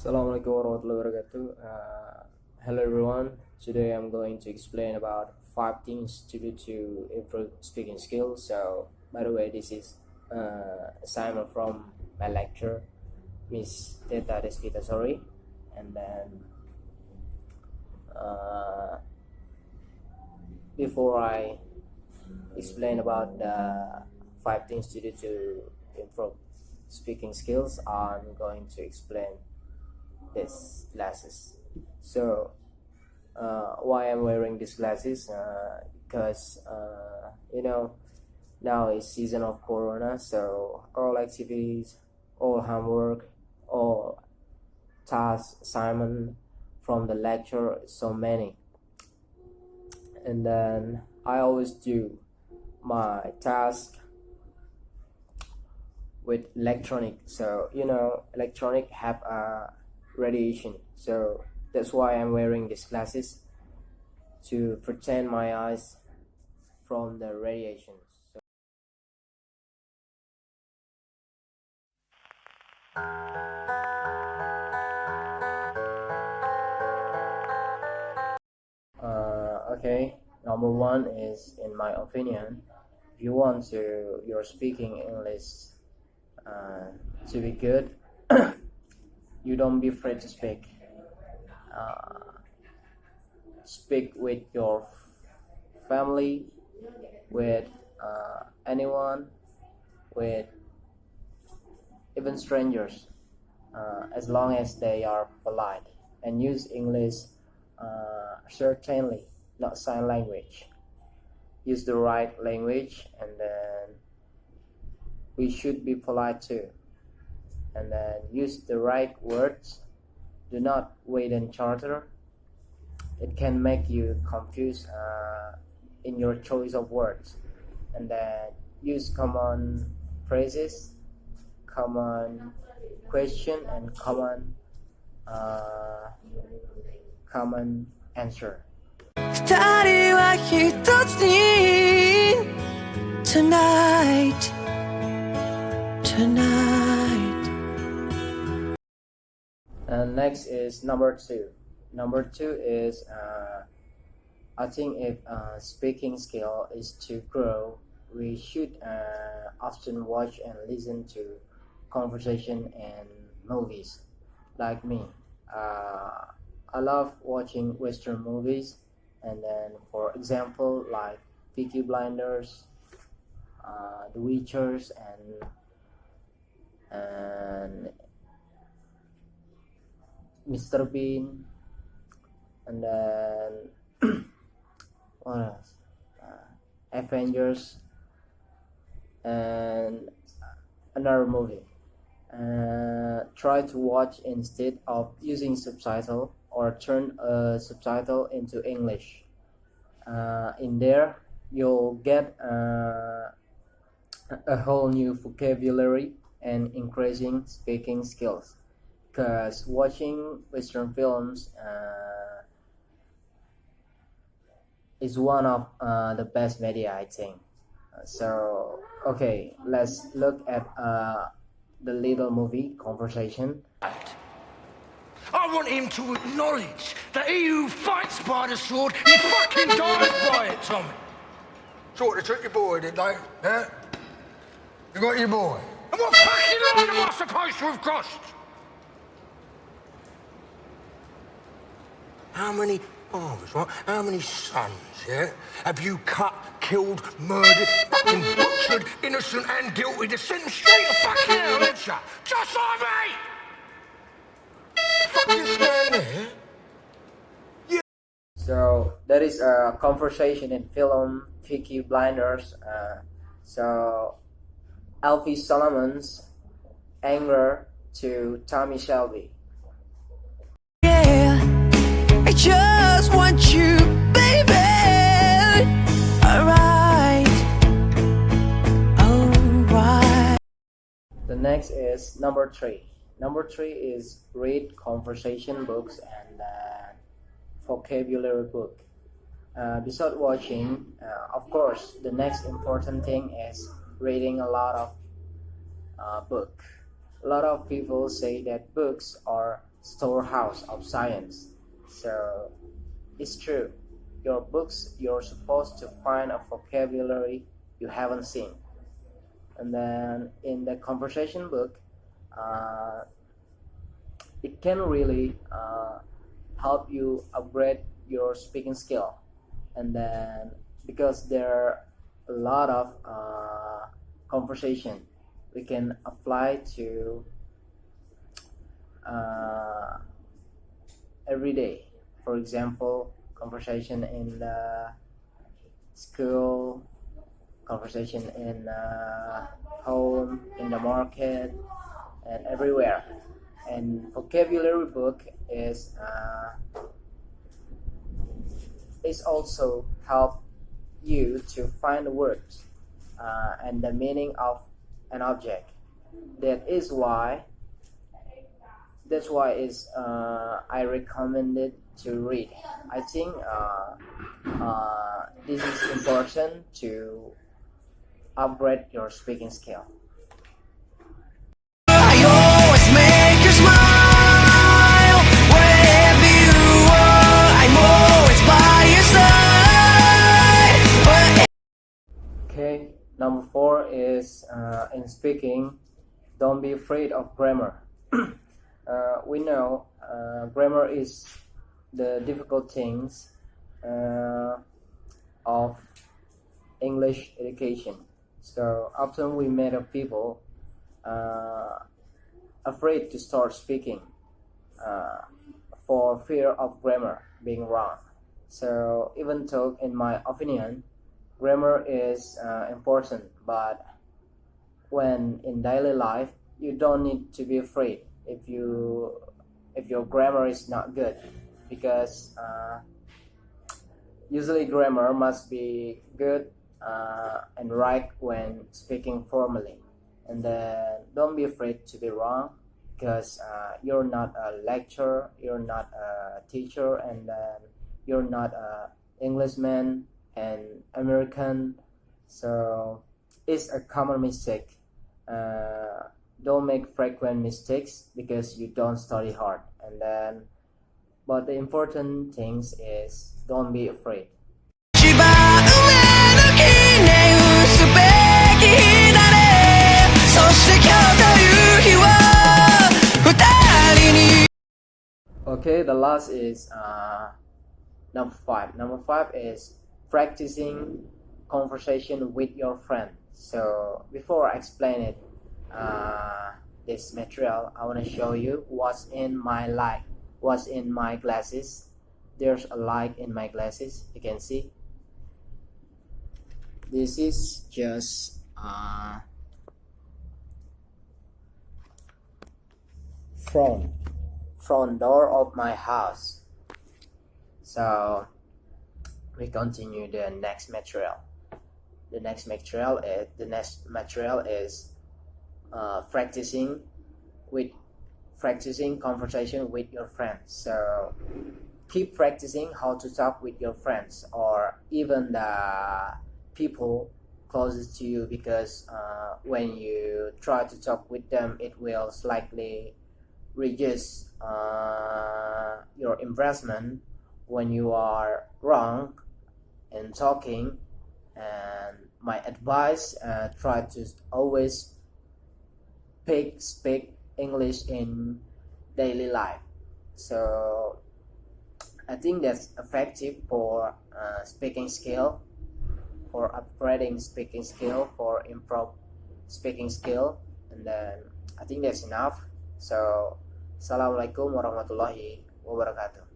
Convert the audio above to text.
Assalamualaikum warahmatullahi wabarakatuh. Hello everyone. Today I'm going to explain about 5 things to do to improve speaking skills. So, by the way, this is assignment from my lecture, Miss Teta Desvita. Sorry, and then uh, before I explain about the 5 things to do to improve speaking skills, I'm going to explain these glasses. So why I'm wearing these glasses? Because now is season of corona, so all activities, all homework, all tasks, assignment from the lecture, so many, and then I always do my task with electronic. So electronic have a radiation, so that's why I'm wearing these glasses to protect my eyes from the radiation. Okay, number one is, in my opinion, if you want your speaking English to be good, you don't be afraid to speak. Speak with your family, with anyone, with even strangers, as long as they are polite, and use English certainly, not sign language. Use the right language, and then we should be polite too, and then use the right words. Do not wait and charter. It can make you confused in your choice of words. And then use common phrases, common question, and common answer. Tonight. And next is number two. Number two is I think if speaking skill is to grow, we should often watch and listen to conversation and movies. Like me, I love watching Western movies, and then, for example, like Peaky Blinders, The Witchers, and Mr. Bean, and then what else? Avengers, and another movie. Try to watch instead of using subtitle, or turn a subtitle into English. In there, you'll get a whole new vocabulary and increasing speaking skills. Because watching Western films is one of the best media, I think. So, okay, let's look at the little movie Conversation. I want him to acknowledge that he who fights by the sword, he fucking dies by it, Tommy. So they took your boy, did they? Yeah? You got your boy? And what fucking line am I supposed to have crossed? How many fathers, right? How many sons, yeah? Have you cut, killed, murdered, fucking butchered, innocent and guilty, to send them straight to fucking hell, haven't you? Just like me! Fucking stand there. So there is a conversation in film Peaky Blinders. So Alfie Solomon's anger to Tommy Shelby. Yeah, I just want you, baby. Alright, alright. The next is number three. Number three is read conversation books and vocabulary book. Besides watching, of course, the next important thing is reading a lot of book. A lot of people say that books are storehouse of science. So it's true, your books, you're supposed to find a vocabulary you haven't seen. And then in the conversation book, it can really help you upgrade your speaking skill. And then because there are a lot of conversation we can apply to every day. For example, conversation in the school, conversation in home, in the market, and everywhere. And vocabulary book is also help you to find words and the meaning of an object. That's why is I recommended to read. I think this is important to upgrade your speaking skill. I always make you smile wherever you are. I'm always by your side. Okay, number 4 is in speaking, don't be afraid of grammar. We know grammar is the difficult things of English education. So often we met of people afraid to start speaking for fear of grammar being wrong. So even though, in my opinion, grammar is important, but when in daily life, you don't need to be afraid if your grammar is not good, because usually grammar must be good and right when speaking formally. And then don't be afraid to be wrong, because you're not a lecturer, you're not a teacher, and then you're not a Englishman and American. So it's a common mistake. Don't make frequent mistakes because you don't study hard. And then, but the important things is don't be afraid. 一番上の木に打つべき日だね。そして今日という日は二人に Okay, the last is number 5. Number 5 is practicing conversation with your friend. So before I explain it, this material, I want to show you what's in my glasses. There's a light in my glasses, you can see. This is just front door of my house. So we continue the next material. The next material is practicing conversation with your friends. So keep practicing how to talk with your friends, or even the people closest to you, because when you try to talk with them, it will slightly reduce your embarrassment when you are wrong in talking. And my advice, try to always speak English in daily life. So I think that's effective for speaking skill, for upgrading speaking skill, for improve speaking skill. And then I think that's enough. So Assalamualaikum warahmatullahi wabarakatuh.